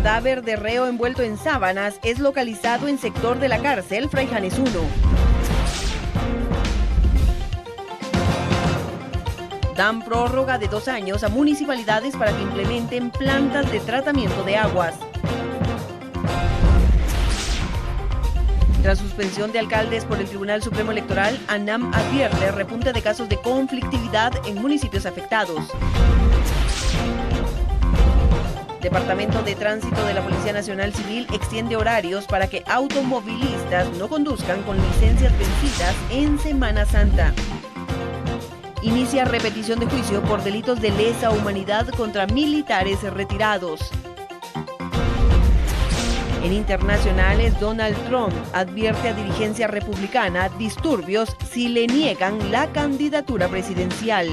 Cadáver de reo envuelto en sábanas es localizado en sector de la cárcel Fray Janes 1. Dan prórroga de 2 años a municipalidades para que implementen plantas de tratamiento de aguas. Tras suspensión de alcaldes por el Tribunal Supremo Electoral, ANAM advierte repunte de casos de conflictividad en municipios afectados. Departamento de Tránsito de la Policía Nacional Civil extiende horarios para que automovilistas no conduzcan con licencias vencidas en Semana Santa. Inicia repetición de juicio por delitos de lesa humanidad contra militares retirados. En internacionales, Donald Trump advierte a dirigencia republicana disturbios si le niegan la candidatura presidencial.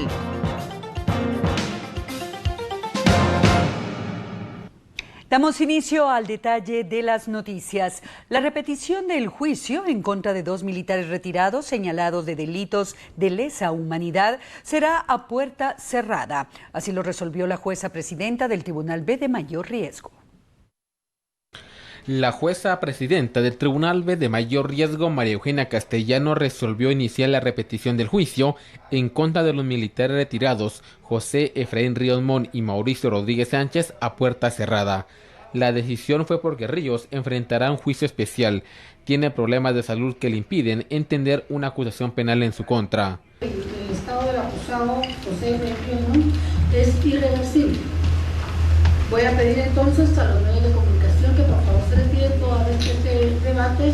Damos inicio al detalle de las noticias. La repetición del juicio en contra de 2 militares retirados señalados de delitos de lesa humanidad será a puerta cerrada. Así lo resolvió la jueza presidenta del Tribunal B de Mayor Riesgo. La jueza presidenta del Tribunal B de Mayor Riesgo, María Eugenia Castellano, resolvió iniciar la repetición del juicio en contra de los militares retirados José Efraín Ríos Mon y Mauricio Rodríguez Sánchez a puerta cerrada. La decisión fue porque Ríos enfrentará un juicio especial. Tiene problemas de salud que le impiden entender una acusación penal en su contra. El estado del acusado José Efraín Ríos Mon es irreversible. Voy a pedir entonces a los medios de comunicación que por favor se retiren toda vez que este debate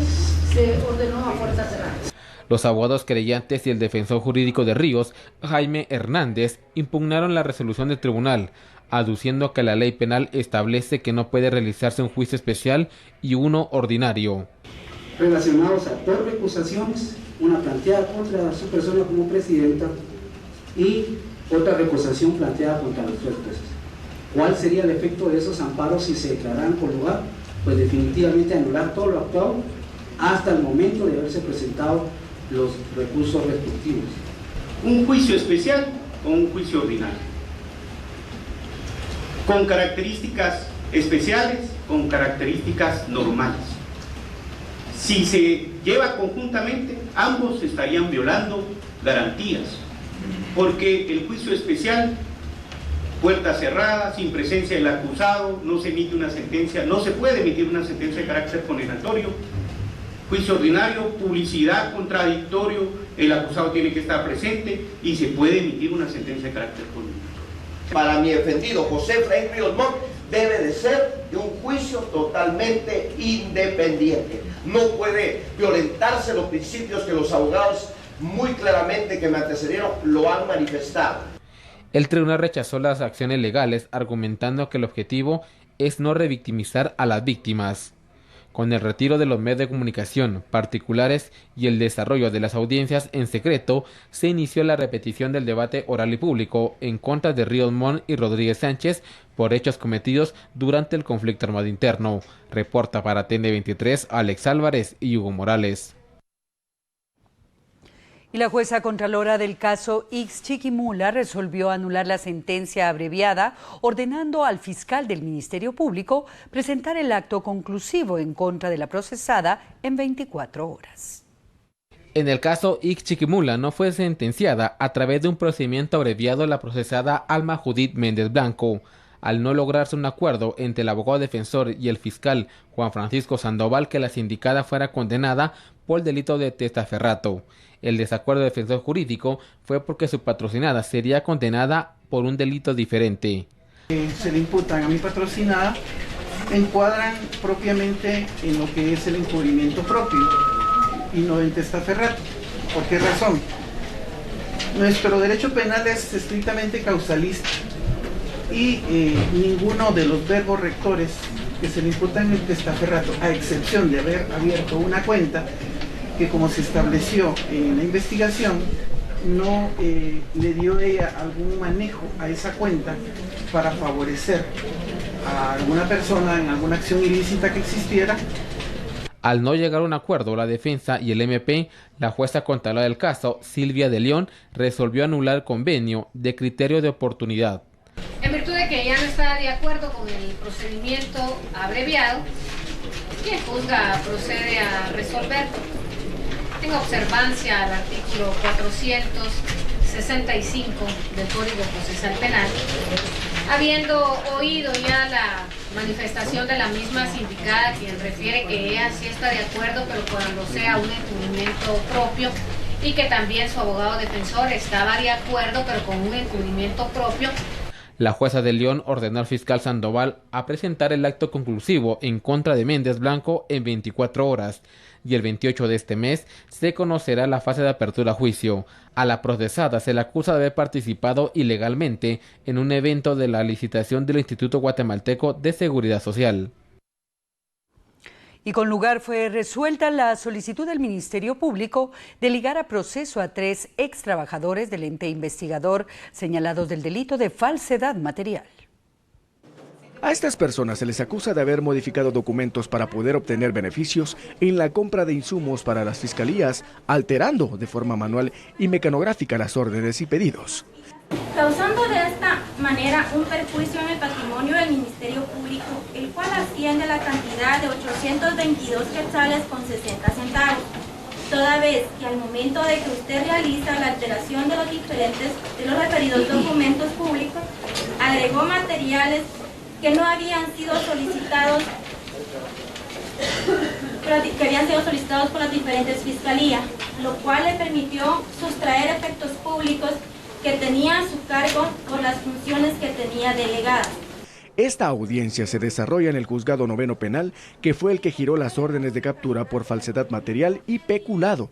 se ordenó a puertas cerradas. Los abogados querellantes y el defensor jurídico de Ríos, Jaime Hernández, impugnaron la resolución del tribunal, aduciendo que la ley penal establece que no puede realizarse un juicio especial y uno ordinario. Relacionados a 2 recusaciones, una planteada contra su persona como presidenta y otra recusación planteada contra los 3 jueces. ¿Cuál sería el efecto de esos amparos si se declararan por lugar? Pues definitivamente anular todo lo actuado hasta el momento de haberse presentado los recursos respectivos. Un juicio especial o un juicio ordinario, con características especiales, con características normales. Si se lleva conjuntamente, ambos estarían violando garantías, porque el juicio especial, puerta cerrada, sin presencia del acusado, no se emite una sentencia, no se puede emitir una sentencia de carácter condenatorio. Juicio ordinario, publicidad, contradictorio, el acusado tiene que estar presente y se puede emitir una sentencia de carácter condenatorio. Para mi defendido José Efraín Ríos Mon debe de ser de un juicio totalmente independiente. No puede violentarse los principios que los abogados muy claramente que me antecedieron lo han manifestado. El tribunal rechazó las acciones legales, argumentando que el objetivo es no revictimizar a las víctimas. Con el retiro de los medios de comunicación particulares y el desarrollo de las audiencias en secreto, se inició la repetición del debate oral y público en contra de Ríos Mon y Rodríguez Sánchez por hechos cometidos durante el conflicto armado interno. Reporta para TN23 Alex Álvarez y Hugo Morales. Y la jueza contralora del caso Ixchiquimula resolvió anular la sentencia abreviada, ordenando al fiscal del Ministerio Público presentar el acto conclusivo en contra de la procesada en 24 horas. En el caso Ixchiquimula no fue sentenciada a través de un procedimiento abreviado la procesada Alma Judith Méndez Blanco. Al no lograrse un acuerdo entre el abogado defensor y el fiscal Juan Francisco Sandoval que la sindicada fuera condenada por el delito de testaferrato. El desacuerdo del defensor jurídico fue porque su patrocinada sería condenada por un delito diferente. Se le imputan a mi patrocinada, encuadran propiamente en lo que es el encubrimiento propio y no en testaferrato. ¿Por qué razón? Nuestro derecho penal es estrictamente causalista y ninguno de los verbos rectores que se le imputan en el testaferrato, a excepción de haber abierto una cuenta, que como se estableció en la investigación, no le dio ella algún manejo a esa cuenta para favorecer a alguna persona en alguna acción ilícita que existiera. Al no llegar a un acuerdo, la defensa y el MP, la jueza contralora del caso, Silvia de León, resolvió anular el convenio de criterio de oportunidad. En virtud de que Fiscalía no está de acuerdo con el procedimiento abreviado que el juzga procede a resolver en observancia al artículo 465 del Código Procesal Penal, habiendo oído ya la manifestación de la misma sindicada, quien refiere que ella sí está de acuerdo, pero cuando sea un encubrimiento propio, y que también su abogado defensor estaba de acuerdo, pero con un encubrimiento propio. La jueza de León ordenó al fiscal Sandoval a presentar el acto conclusivo en contra de Méndez Blanco en 24 horas y el 28 de este mes se conocerá la fase de apertura a juicio. A la procesada se le acusa de haber participado ilegalmente en un evento de la licitación del Instituto Guatemalteco de Seguridad Social. Y con lugar fue resuelta la solicitud del Ministerio Público de ligar a proceso a 3 ex trabajadores del ente investigador señalados del delito de falsedad material. A estas personas se les acusa de haber modificado documentos para poder obtener beneficios en la compra de insumos para las fiscalías, alterando de forma manual y mecanográfica las órdenes y pedidos, causando de esta manera un perjuicio en el patrimonio del Ministerio Público, el cual asciende a la cantidad de 822 quetzales con 60 centavos, toda vez que al momento de que usted realiza la alteración de los referidos documentos públicos, agregó materiales que no habían sido solicitados, por las diferentes fiscalías, lo cual le permitió sustraer efectos públicos que tenía a su cargo por las funciones que tenía delegadas. Esta audiencia se desarrolla en el Juzgado Noveno Penal, que fue el que giró las órdenes de captura por falsedad material y peculado.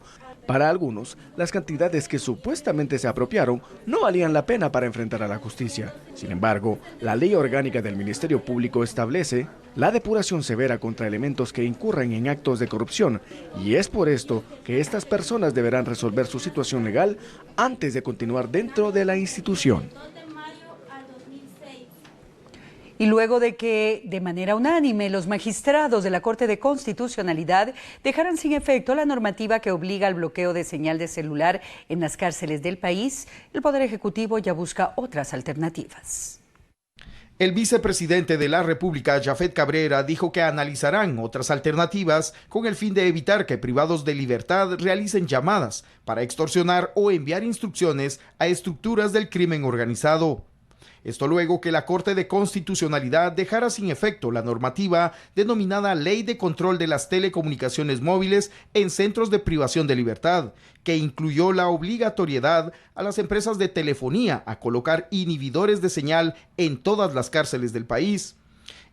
Para algunos, las cantidades que supuestamente se apropiaron no valían la pena para enfrentar a la justicia. Sin embargo, la Ley Orgánica del Ministerio Público establece la depuración severa contra elementos que incurran en actos de corrupción, y es por esto que estas personas deberán resolver su situación legal antes de continuar dentro de la institución. Y luego de que, de manera unánime, los magistrados de la Corte de Constitucionalidad dejaran sin efecto la normativa que obliga al bloqueo de señal de celular en las cárceles del país, el Poder Ejecutivo ya busca otras alternativas. El vicepresidente de la República, Jafet Cabrera, dijo que analizarán otras alternativas con el fin de evitar que privados de libertad realicen llamadas para extorsionar o enviar instrucciones a estructuras del crimen organizado. Esto luego que la Corte de Constitucionalidad dejara sin efecto la normativa denominada Ley de Control de las Telecomunicaciones Móviles en Centros de Privación de Libertad, que incluyó la obligatoriedad a las empresas de telefonía a colocar inhibidores de señal en todas las cárceles del país.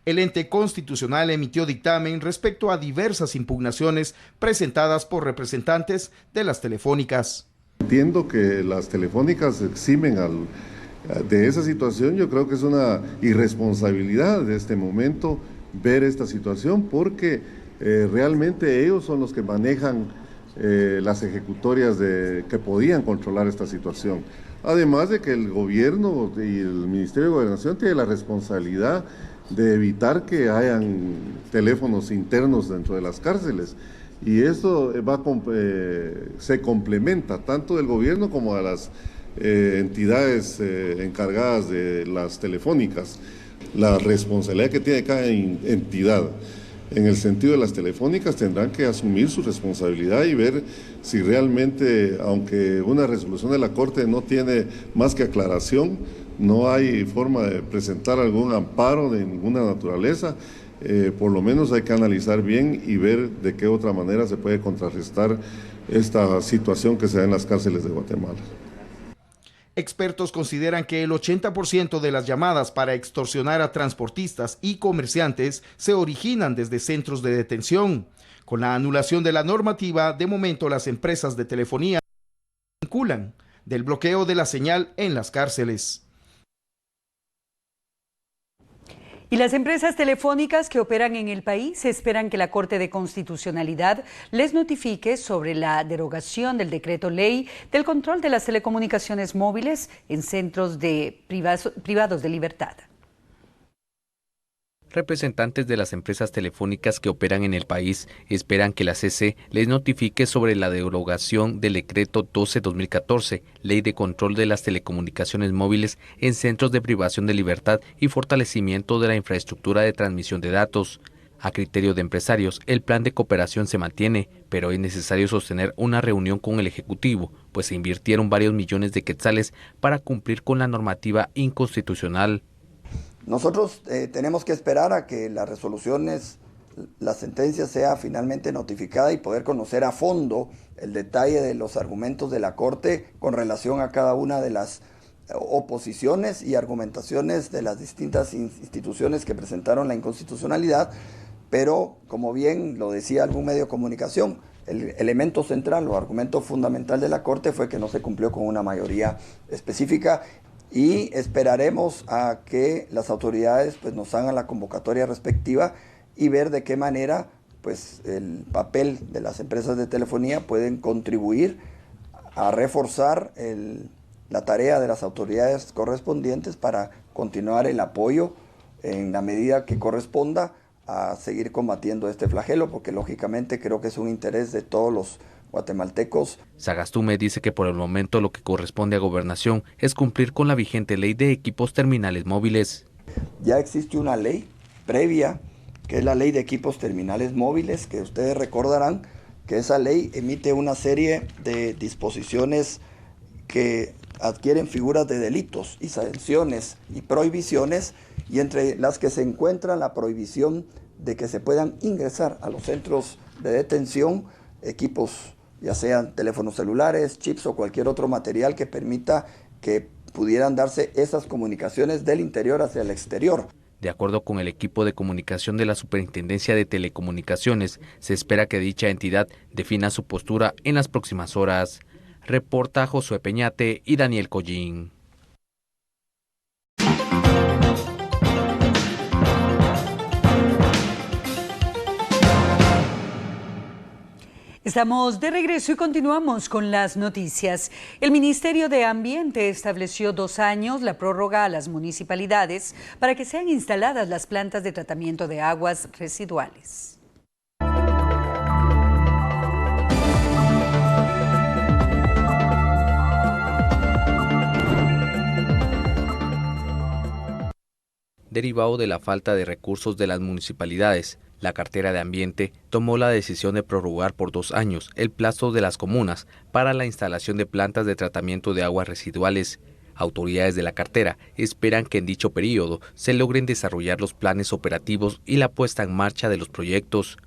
El ente constitucional emitió dictamen respecto a diversas impugnaciones presentadas por representantes de las telefónicas. Entiendo que las telefónicas eximen de esa situación. Yo creo que es una irresponsabilidad de este momento ver esta situación, porque realmente ellos son los que manejan las ejecutorias que podían controlar esta situación. Además de que el gobierno y el Ministerio de Gobernación tiene la responsabilidad de evitar que hayan teléfonos internos dentro de las cárceles. Y esto se complementa tanto del gobierno como de las entidades encargadas de las telefónicas. La responsabilidad que tiene cada entidad en el sentido de las telefónicas tendrán que asumir su responsabilidad y ver si realmente, aunque una resolución de la Corte no tiene más que aclaración, no hay forma de presentar algún amparo de ninguna naturaleza, por lo menos hay que analizar bien y ver de qué otra manera se puede contrarrestar esta situación que se da en las cárceles de Guatemala. Expertos consideran que el 80% de las llamadas para extorsionar a transportistas y comerciantes se originan desde centros de detención. Con la anulación de la normativa, de momento las empresas de telefonía vinculan del bloqueo de la señal en las cárceles. Y las empresas telefónicas que operan en el país esperan que la Corte de Constitucionalidad les notifique sobre la derogación del decreto ley del control de las telecomunicaciones móviles en centros privados de libertad. representantes de las empresas telefónicas que operan en el país esperan que la CC les notifique sobre la derogación del decreto 12/2014, Ley de Control de las Telecomunicaciones Móviles en Centros de Privación de Libertad y fortalecimiento de la infraestructura de transmisión de datos. A criterio de empresarios, el plan de cooperación se mantiene, pero es necesario sostener una reunión con el Ejecutivo, pues se invirtieron varios millones de quetzales para cumplir con la normativa inconstitucional. Nosotros tenemos que esperar a que las resoluciones, la sentencia sea finalmente notificada y poder conocer a fondo el detalle de los argumentos de la Corte con relación a cada una de las oposiciones y argumentaciones de las distintas instituciones que presentaron la inconstitucionalidad, pero como bien lo decía algún medio de comunicación, el elemento central o argumento fundamental de la Corte fue que no se cumplió con una mayoría específica y esperaremos a que las autoridades pues, nos hagan la convocatoria respectiva y ver de qué manera pues, el papel de las empresas de telefonía pueden contribuir a reforzar la tarea de las autoridades correspondientes para continuar el apoyo en la medida que corresponda a seguir combatiendo este flagelo, porque lógicamente creo que es un interés de todos los guatemaltecos. Sagastume dice que por el momento lo que corresponde a Gobernación es cumplir con la vigente ley de equipos terminales móviles. Ya existe una ley previa, que es la ley de equipos terminales móviles, que ustedes recordarán que esa ley emite una serie de disposiciones que adquieren figuras de delitos y sanciones y prohibiciones, y entre las que se encuentra la prohibición de que se puedan ingresar a los centros de detención equipos, ya sean teléfonos celulares, chips o cualquier otro material que permita que pudieran darse esas comunicaciones del interior hacia el exterior. De acuerdo con el equipo de comunicación de la Superintendencia de Telecomunicaciones, se espera que dicha entidad defina su postura en las próximas horas. Reporta Josué Peñate y Daniel Collín. Estamos de regreso y continuamos con las noticias. El Ministerio de Ambiente estableció 2 años la prórroga a las municipalidades para que sean instaladas las plantas de tratamiento de aguas residuales. Derivado de la falta de recursos de las municipalidades, la cartera de Ambiente tomó la decisión de prorrogar por 2 años el plazo de las comunas para la instalación de plantas de tratamiento de aguas residuales. Autoridades de la cartera esperan que en dicho periodo se logren desarrollar los planes operativos y la puesta en marcha de los proyectos.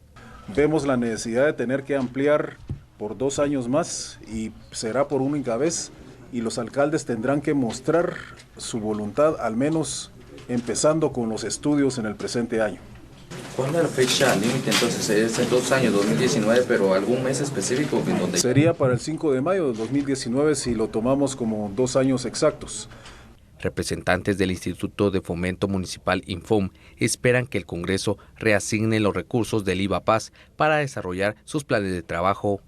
Vemos la necesidad de tener que ampliar por 2 años más y será por única vez, y los alcaldes tendrán que mostrar su voluntad, al menos empezando con los estudios en el presente año. ¿Cuál es la fecha límite entonces? Es en 2 años, 2019, pero algún mes específico en donde... Sería para el 5 de mayo de 2019 si lo tomamos como 2 años exactos. Representantes del Instituto de Fomento Municipal Infom esperan que el Congreso reasigne los recursos del IVA Paz para desarrollar sus planes de trabajo.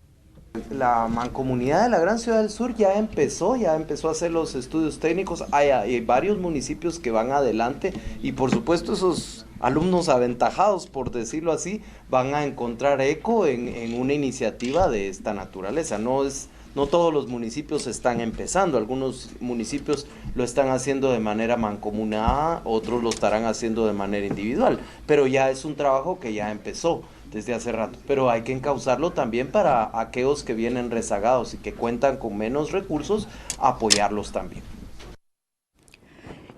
La mancomunidad de la Gran Ciudad del Sur ya empezó a hacer los estudios técnicos. Hay varios municipios que van adelante y por supuesto esos alumnos aventajados, por decirlo así, van a encontrar eco en una iniciativa de esta naturaleza. No todos los municipios están empezando, algunos municipios lo están haciendo de manera mancomunada, otros lo estarán haciendo de manera individual, pero ya es un trabajo que ya empezó desde hace rato, pero hay que encauzarlo también para aquellos que vienen rezagados y que cuentan con menos recursos, apoyarlos también.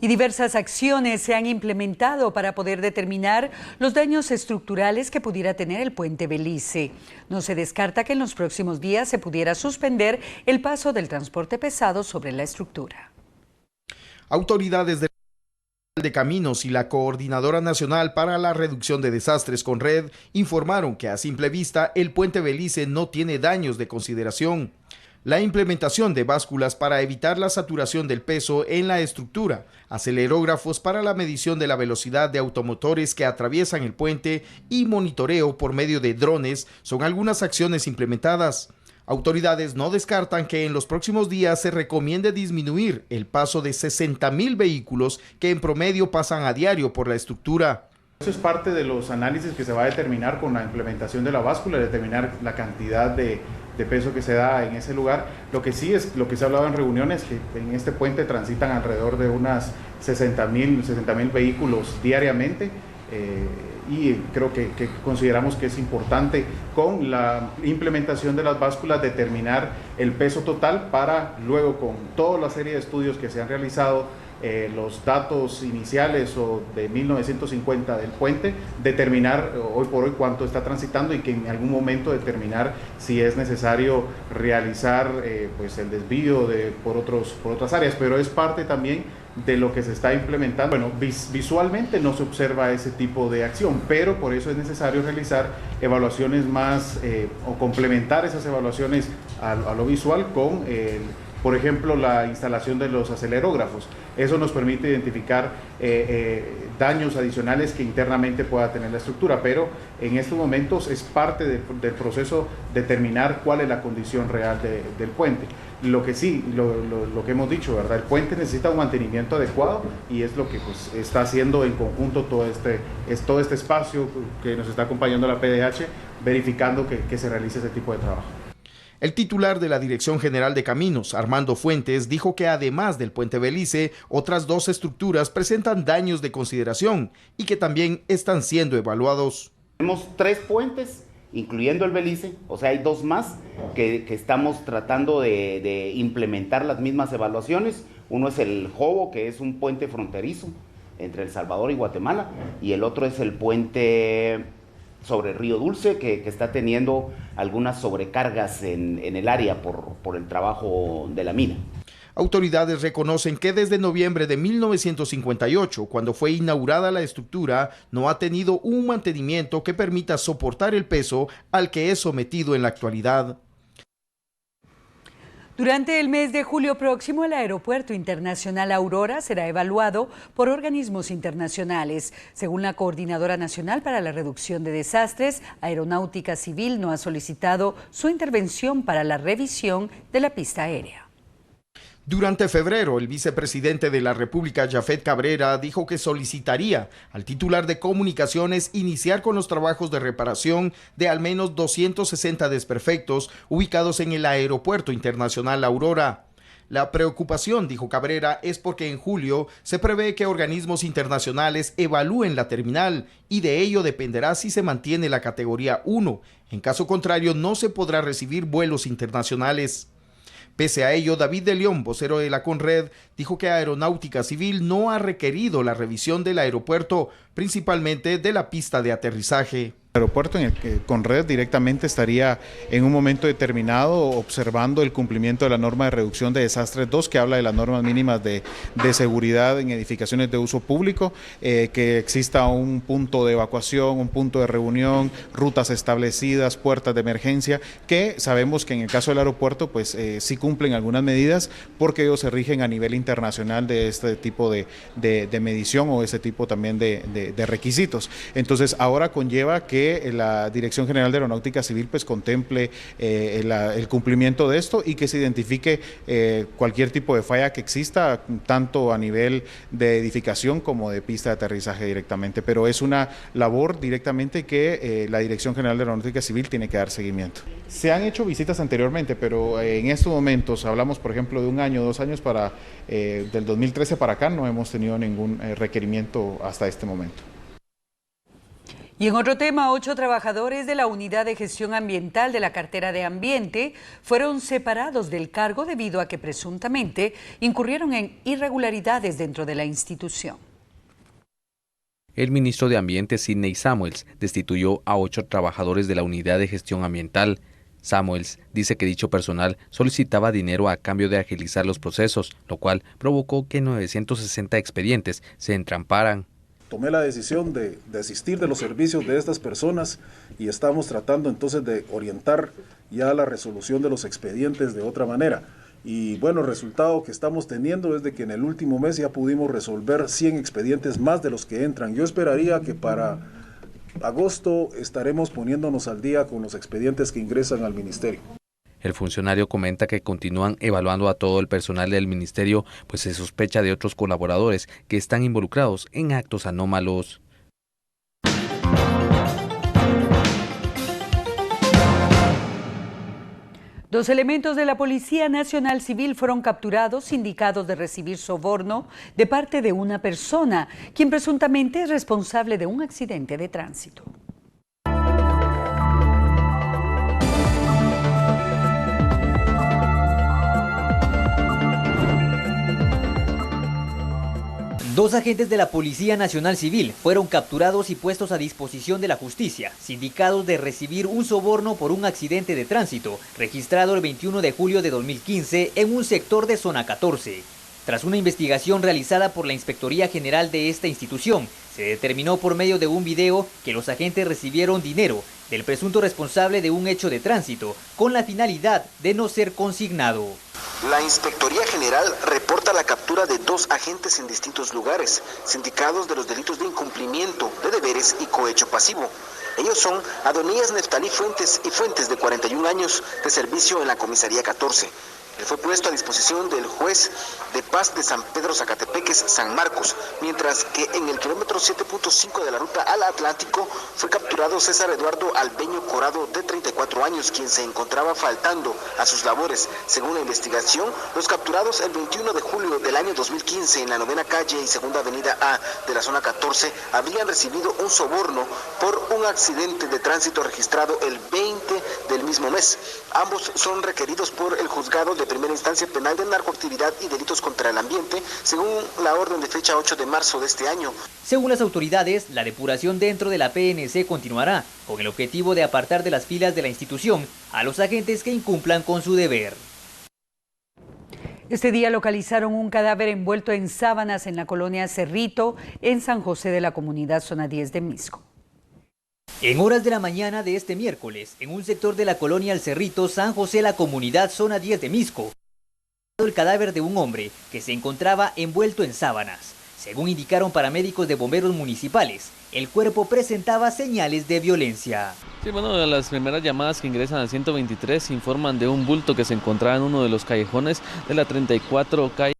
Y diversas acciones se han implementado para poder determinar los daños estructurales que pudiera tener el puente Belice. No se descarta que en los próximos días se pudiera suspender el paso del transporte pesado sobre la estructura. Autoridades de Caminos y la Coordinadora Nacional para la Reducción de Desastres CONRED informaron que a simple vista el puente Belice no tiene daños de consideración. La implementación de básculas para evitar la saturación del peso en la estructura, acelerógrafos para la medición de la velocidad de automotores que atraviesan el puente y monitoreo por medio de drones son algunas acciones implementadas. Autoridades no descartan que en los próximos días se recomiende disminuir el paso de 60,000 vehículos que en promedio pasan a diario por la estructura. Eso es parte de los análisis que se va a determinar con la implementación de la báscula, determinar la cantidad de peso que se da en ese lugar. Lo que sí es, lo que se ha hablado en reuniones, que en este puente transitan alrededor de unas 60.000 vehículos diariamente, y creo que consideramos que es importante con la implementación de las básculas determinar el peso total para luego, con toda la serie de estudios que se han realizado, los datos iniciales o de 1950 del puente, determinar hoy por hoy cuánto está transitando y que en algún momento determinar si es necesario realizar pues el desvío por otras áreas, pero es parte también de lo que se está implementando. Bueno, visualmente no se observa ese tipo de acción, pero por eso es necesario realizar evaluaciones más o complementar esas evaluaciones a lo visual con por ejemplo, la instalación de los acelerógrafos. Eso nos permite identificar daños adicionales que internamente pueda tener la estructura, pero en estos momentos es parte del proceso determinar cuál es la condición real del puente. Lo que sí, lo que hemos dicho, ¿verdad? El puente necesita un mantenimiento adecuado y es lo que pues, está haciendo en conjunto todo este espacio que nos está acompañando la PDH, verificando que se realice ese tipo de trabajo. El titular de la Dirección General de Caminos, Armando Fuentes, dijo que además del puente Belice, otras 2 estructuras presentan daños de consideración y que también están siendo evaluados. Tenemos 3 puentes, incluyendo el Belice, o sea, hay 2 más que estamos tratando de implementar las mismas evaluaciones. Uno es el Jobo, que es un puente fronterizo entre El Salvador y Guatemala, y el otro es el puente sobre Río Dulce, que está teniendo algunas sobrecargas en el área por el trabajo de la mina. Autoridades reconocen que desde noviembre de 1958, cuando fue inaugurada la estructura, no ha tenido un mantenimiento que permita soportar el peso al que es sometido en la actualidad. Durante el mes de julio próximo, el Aeropuerto Internacional Aurora será evaluado por organismos internacionales. Según la Coordinadora Nacional para la Reducción de Desastres, Aeronáutica Civil no ha solicitado su intervención para la revisión de la pista aérea. Durante febrero, el vicepresidente de la República, Jafet Cabrera, dijo que solicitaría al titular de comunicaciones iniciar con los trabajos de reparación de al menos 260 desperfectos ubicados en el Aeropuerto Internacional Aurora. La preocupación, dijo Cabrera, es porque en julio se prevé que organismos internacionales evalúen la terminal y de ello dependerá si se mantiene la categoría 1. En caso contrario, no se podrá recibir vuelos internacionales. Pese a ello, David de León, vocero de la CONRED, dijo que Aeronáutica Civil no ha requerido la revisión del aeropuerto, principalmente de la pista de aterrizaje. El aeropuerto en el que CONRED directamente estaría en un momento determinado observando el cumplimiento de la norma de reducción de desastres 2, que habla de las normas mínimas de seguridad en edificaciones de uso público, que exista un punto de evacuación, un punto de reunión, rutas establecidas, puertas de emergencia, que sabemos que en el caso del aeropuerto pues sí cumplen algunas medidas porque ellos se rigen a nivel internacional de este tipo de medición o ese tipo también de requisitos. Entonces ahora conlleva que la Dirección General de Aeronáutica Civil pues contemple el cumplimiento de esto y que se identifique cualquier tipo de falla que exista, tanto a nivel de edificación como de pista de aterrizaje directamente, pero es una labor directamente que la Dirección General de Aeronáutica Civil tiene que dar seguimiento. Se han hecho visitas anteriormente, pero en estos momentos, hablamos por ejemplo de 1 año, 2 años, del 2013 para acá, no hemos tenido ningún requerimiento hasta este momento. Y en otro tema, 8 trabajadores de la Unidad de Gestión Ambiental de la Cartera de Ambiente fueron separados del cargo debido a que presuntamente incurrieron en irregularidades dentro de la institución. El ministro de Ambiente, Sidney Samuels, destituyó a 8 trabajadores de la Unidad de Gestión Ambiental. Samuels dice que dicho personal solicitaba dinero a cambio de agilizar los procesos, lo cual provocó que 960 expedientes se entramparan. Tomé la decisión de desistir de los servicios de estas personas y estamos tratando entonces de orientar ya la resolución de los expedientes de otra manera. Y bueno, el resultado que estamos teniendo es de que en el último mes ya pudimos resolver 100 expedientes más de los que entran. Yo esperaría que para agosto estaremos poniéndonos al día con los expedientes que ingresan al ministerio. El funcionario comenta que continúan evaluando a todo el personal del ministerio, pues se sospecha de otros colaboradores que están involucrados en actos anómalos. 2 elementos de la Policía Nacional Civil fueron capturados indicados de recibir soborno de parte de una persona, quien presuntamente es responsable de un accidente de tránsito. Dos agentes de la Policía Nacional Civil fueron capturados y puestos a disposición de la justicia, sindicados de recibir un soborno por un accidente de tránsito registrado el 21 de julio de 2015 en un sector de Zona 14. Tras una investigación realizada por la Inspectoría General de esta institución, se determinó por medio de un video que los agentes recibieron dinero del presunto responsable de un hecho de tránsito con la finalidad de no ser consignado. La Inspectoría General reporta la captura de 2 agentes en distintos lugares, sindicados de los delitos de incumplimiento de deberes y cohecho pasivo. Ellos son Adonías Neftalí Fuentes y Fuentes, de 41 años, de servicio en la Comisaría 14. Él fue puesto a disposición del juez de paz de San Pedro Zacatepeques, San Marcos, mientras que en el kilómetro 7.5 de la ruta al Atlántico fue capturado César Eduardo Albeño Corado, de 34 años, quien se encontraba faltando a sus labores. Según la investigación, los capturados el 21 de julio del año 2015 en la 9ª calle y 2ª avenida A de la zona 14 habrían recibido un soborno por un accidente de tránsito registrado el 20 del mismo mes. Ambos son requeridos por el juzgado de primera instancia penal de narcoactividad y delitos contra el ambiente, según la orden de fecha 8 de marzo de este año. Según las autoridades, la depuración dentro de la PNC continuará, con el objetivo de apartar de las filas de la institución a los agentes que incumplan con su deber. Este día localizaron un cadáver envuelto en sábanas en la colonia Cerrito, en San José de la Comunidad Zona 10 de Misco. En horas de la mañana de este miércoles, en un sector de la colonia El Cerrito, San José, la Comunidad Zona 10 de Misco, el cadáver de un hombre que se encontraba envuelto en sábanas. Según indicaron paramédicos de bomberos municipales, el cuerpo presentaba señales de violencia. Sí, bueno, las primeras llamadas que ingresan al 123 informan de un bulto que se encontraba en uno de los callejones de la 34 calle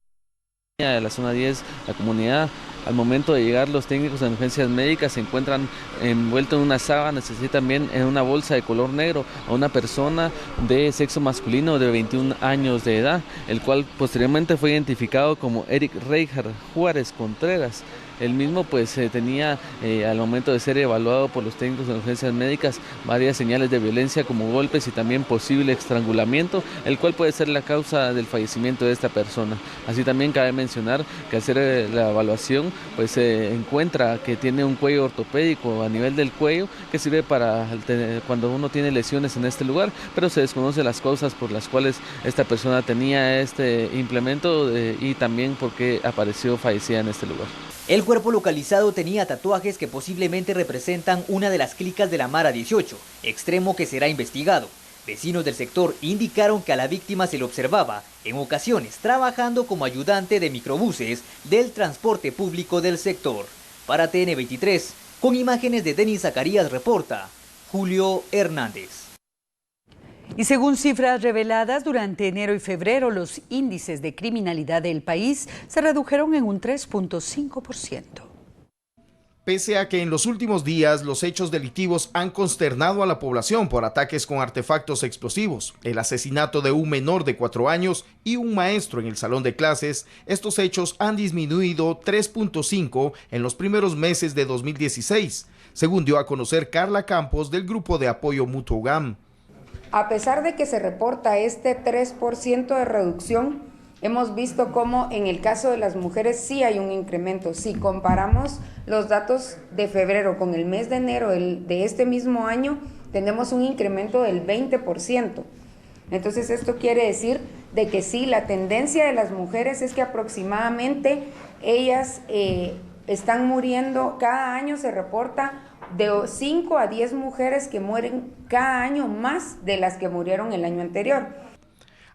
de la zona 10, la comunidad. Al momento de llegar los técnicos de emergencias médicas se encuentran envueltos en una sábana, y también en una bolsa de color negro a una persona de sexo masculino de 21 años de edad, el cual posteriormente fue identificado como Eric Reinhard Juárez Contreras. El mismo pues tenía al momento de ser evaluado por los técnicos de emergencias médicas varias señales de violencia como golpes y también posible estrangulamiento, el cual puede ser la causa del fallecimiento de esta persona. Así también cabe mencionar que al hacer la evaluación pues se encuentra que tiene un cuello ortopédico a nivel del cuello que sirve para cuando uno tiene lesiones en este lugar, pero se desconoce las causas por las cuales esta persona tenía este implemento y también por qué apareció fallecida en este lugar. El cuerpo localizado tenía tatuajes que posiblemente representan una de las clicas de la Mara 18, extremo que será investigado. Vecinos del sector indicaron que a la víctima se le observaba, en ocasiones, trabajando como ayudante de microbuses del transporte público del sector. Para TN23, con imágenes de Denis Zacarías, reporta Julio Hernández. Y según cifras reveladas, durante enero y febrero los índices de criminalidad del país se redujeron en un 3.5%. Pese a que en los últimos días los hechos delictivos han consternado a la población por ataques con artefactos explosivos, el asesinato de un menor de 4 años y un maestro en el salón de clases, estos hechos han disminuido 3.5 en los primeros meses de 2016, según dio a conocer Carla Campos del Grupo de Apoyo Mutuo GAM. A pesar de que se reporta este 3% de reducción, hemos visto cómo en el caso de las mujeres sí hay un incremento. Si comparamos los datos de febrero con el mes de enero de este mismo año, tenemos un incremento del 20%. Entonces esto quiere decir de que sí, la tendencia de las mujeres es que aproximadamente ellas están muriendo, cada año se reporta de 5 a 10 mujeres que mueren cada año más de las que murieron el año anterior.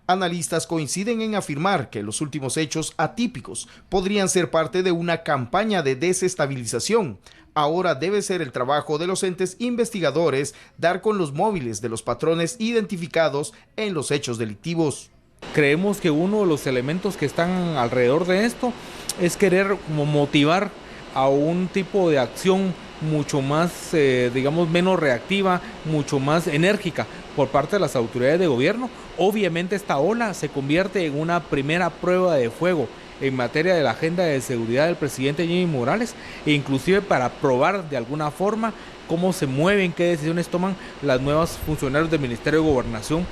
Analistas coinciden en afirmar que los últimos hechos atípicos podrían ser parte de una campaña de desestabilización. Ahora debe ser el trabajo de los entes investigadores dar con los móviles de los patrones identificados en los hechos delictivos. Creemos que uno de los elementos que están alrededor de esto es querer como motivar a un tipo de acción mucho más, digamos, menos reactiva, mucho más enérgica por parte de las autoridades de gobierno. Obviamente esta ola se convierte en una primera prueba de fuego en materia de la agenda de seguridad del presidente Jimmy Morales, e inclusive para probar de alguna forma cómo se mueven, qué decisiones toman las nuevas funcionarios del Ministerio de Gobernación,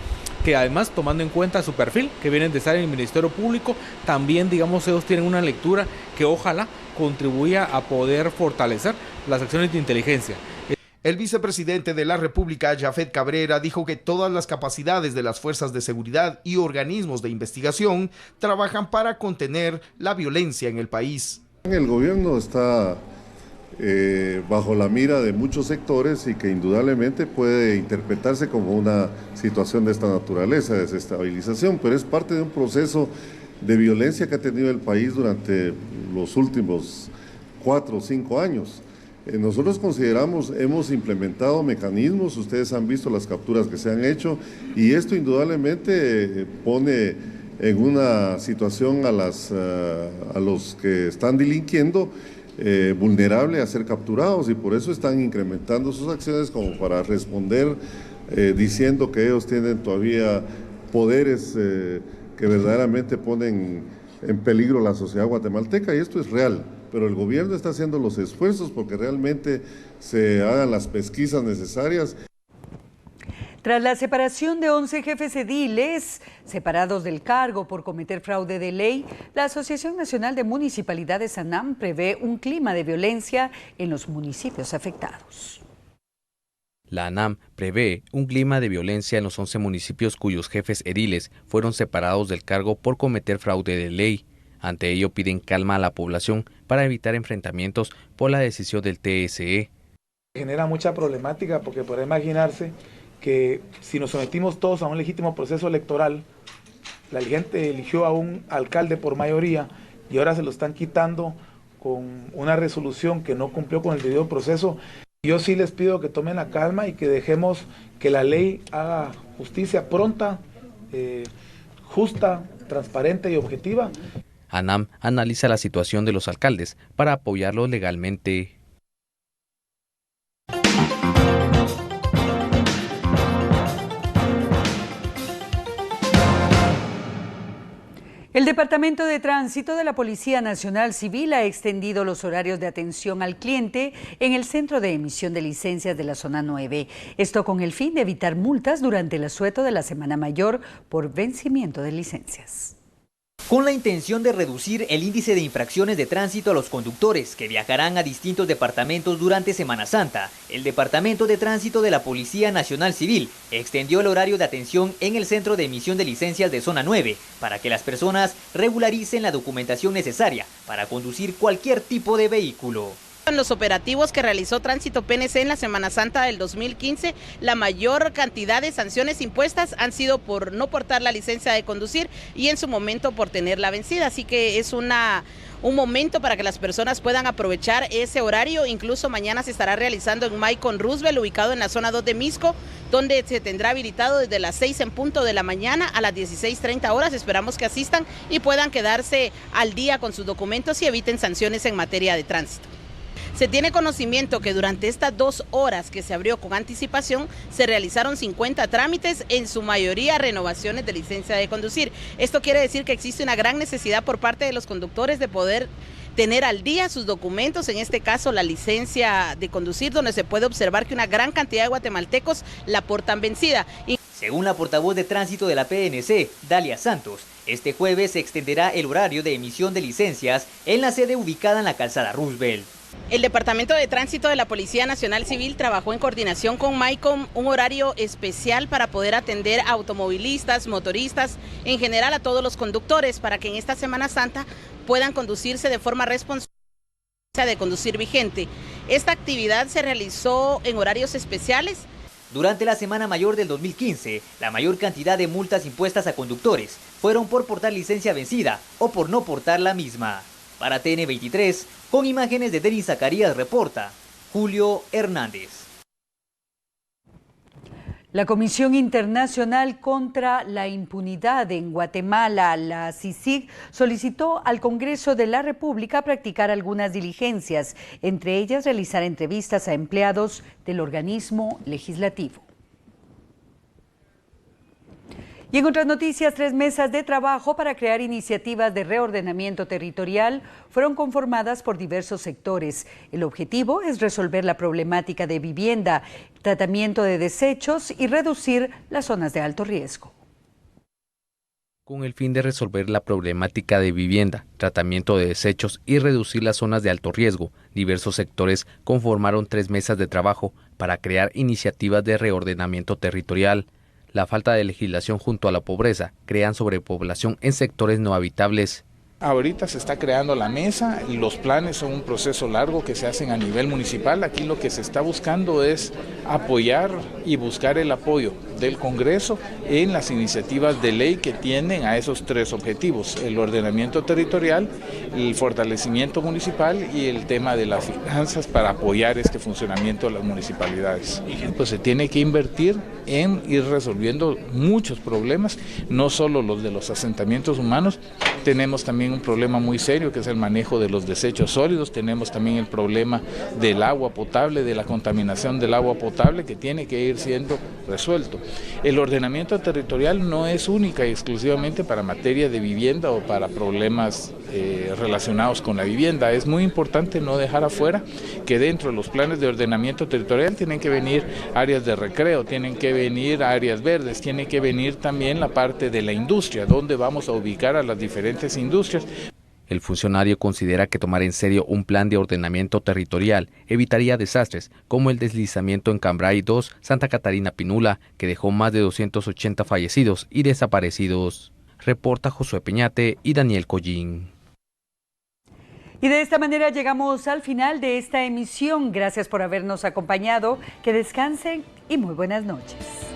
que además, tomando en cuenta su perfil, que vienen de estar en el Ministerio Público, también, digamos, ellos tienen una lectura que ojalá contribuya a poder fortalecer las acciones de inteligencia. El vicepresidente de la República, Jafet Cabrera, dijo que todas las capacidades de las fuerzas de seguridad y organismos de investigación trabajan para contener la violencia en el país. El gobierno está bajo la mira de muchos sectores y que indudablemente puede interpretarse como una situación de esta naturaleza, de desestabilización, pero es parte de un proceso de violencia que ha tenido el país durante los últimos 4 o 5 años. Nosotros consideramos, hemos implementado mecanismos, ustedes han visto las capturas que se han hecho, y esto indudablemente pone en una situación a los que están delinquiendo vulnerable a ser capturados, y por eso están incrementando sus acciones como para responder diciendo que ellos tienen todavía poderes que verdaderamente ponen en peligro la sociedad guatemalteca, y esto es real. Pero el gobierno está haciendo los esfuerzos porque realmente se hagan las pesquisas necesarias. Tras la separación de 11 jefes ediles separados del cargo por cometer fraude de ley, la Asociación Nacional de Municipalidades ANAM prevé un clima de violencia en los municipios afectados. La ANAM prevé un clima de violencia en los 11 municipios cuyos jefes ediles fueron separados del cargo por cometer fraude de ley. Ante ello piden calma a la población para evitar enfrentamientos por la decisión del TSE. Genera mucha problemática porque podrá imaginarse que si nos sometimos todos a un legítimo proceso electoral, la gente eligió a un alcalde por mayoría y ahora se lo están quitando con una resolución que no cumplió con el debido proceso. Yo sí les pido que tomen la calma y que dejemos que la ley haga justicia pronta, justa, transparente y objetiva. ANAM analiza la situación de los alcaldes para apoyarlos legalmente. El Departamento de Tránsito de la Policía Nacional Civil ha extendido los horarios de atención al cliente en el centro de emisión de licencias de la Zona 9. Esto con el fin de evitar multas durante el asueto de la Semana Mayor por vencimiento de licencias. Con la intención de reducir el índice de infracciones de tránsito a los conductores que viajarán a distintos departamentos durante Semana Santa, el Departamento de Tránsito de la Policía Nacional Civil extendió el horario de atención en el centro de emisión de licencias de Zona 9 para que las personas regularicen la documentación necesaria para conducir cualquier tipo de vehículo. En los operativos que realizó Tránsito PNC en la Semana Santa del 2015, la mayor cantidad de sanciones impuestas han sido por no portar la licencia de conducir y en su momento por tenerla vencida. Así que es un momento para que las personas puedan aprovechar ese horario. Incluso mañana se estará realizando en Maicon Roosevelt, ubicado en la zona 2 de Misco, donde se tendrá habilitado desde las 6 en punto de la mañana a las 16:30 horas. Esperamos que asistan y puedan quedarse al día con sus documentos y eviten sanciones en materia de tránsito. Se tiene conocimiento que durante estas 2 horas que se abrió con anticipación, se realizaron 50 trámites, en su mayoría renovaciones de licencia de conducir. Esto quiere decir que existe una gran necesidad por parte de los conductores de poder tener al día sus documentos, en este caso la licencia de conducir, donde se puede observar que una gran cantidad de guatemaltecos la portan vencida. Según la portavoz de tránsito de la PNC, Dalia Santos, este jueves se extenderá el horario de emisión de licencias en la sede ubicada en la calzada Roosevelt. El Departamento de Tránsito de la Policía Nacional Civil trabajó en coordinación con Maicon un horario especial para poder atender a automovilistas, motoristas, en general a todos los conductores, para que en esta Semana Santa puedan conducirse de forma responsable de conducir vigente. Esta actividad se realizó en horarios especiales. Durante la Semana Mayor del 2015, la mayor cantidad de multas impuestas a conductores fueron por portar licencia vencida o por no portar la misma. Para TN23, con imágenes de Denis Zacarías, reporta Julio Hernández. La Comisión Internacional contra la Impunidad en Guatemala, la CICIG, solicitó al Congreso de la República practicar algunas diligencias, entre ellas realizar entrevistas a empleados del organismo legislativo. Y en otras noticias, 3 mesas de trabajo para crear iniciativas de reordenamiento territorial fueron conformadas por diversos sectores. El objetivo es resolver la problemática de vivienda, tratamiento de desechos y reducir las zonas de alto riesgo. Con el fin de resolver la problemática de vivienda, tratamiento de desechos y reducir las zonas de alto riesgo, diversos sectores conformaron 3 mesas de trabajo para crear iniciativas de reordenamiento territorial. La falta de legislación junto a la pobreza crean sobrepoblación en sectores no habitables. Ahorita se está creando la mesa, los planes son un proceso largo que se hacen a nivel municipal. Aquí lo que se está buscando es apoyar y buscar el apoyo del Congreso en las iniciativas de ley que tienden a esos 3 objetivos: el ordenamiento territorial, el fortalecimiento municipal y el tema de las finanzas para apoyar este funcionamiento de las municipalidades. Pues se tiene que invertir en ir resolviendo muchos problemas, no solo los de los asentamientos humanos. Tenemos también un problema muy serio que es el manejo de los desechos sólidos, tenemos también el problema del agua potable, de la contaminación del agua potable, que tiene que ir siendo resuelto. El ordenamiento territorial no es única y exclusivamente para materia de vivienda o para problemas relacionados con la vivienda. Es muy importante no dejar afuera que dentro de los planes de ordenamiento territorial tienen que venir áreas de recreo, tienen que venir áreas verdes, tiene que venir también la parte de la industria, donde vamos a ubicar a las diferentes industrias. El funcionario considera que tomar en serio un plan de ordenamiento territorial evitaría desastres como el deslizamiento en Cambrai 2, Santa Catarina Pinula, que dejó más de 280 fallecidos y desaparecidos. Reporta Josué Peñate y Daniel Collín. Y de esta manera llegamos al final de esta emisión. Gracias por habernos acompañado. Que descansen y muy buenas noches.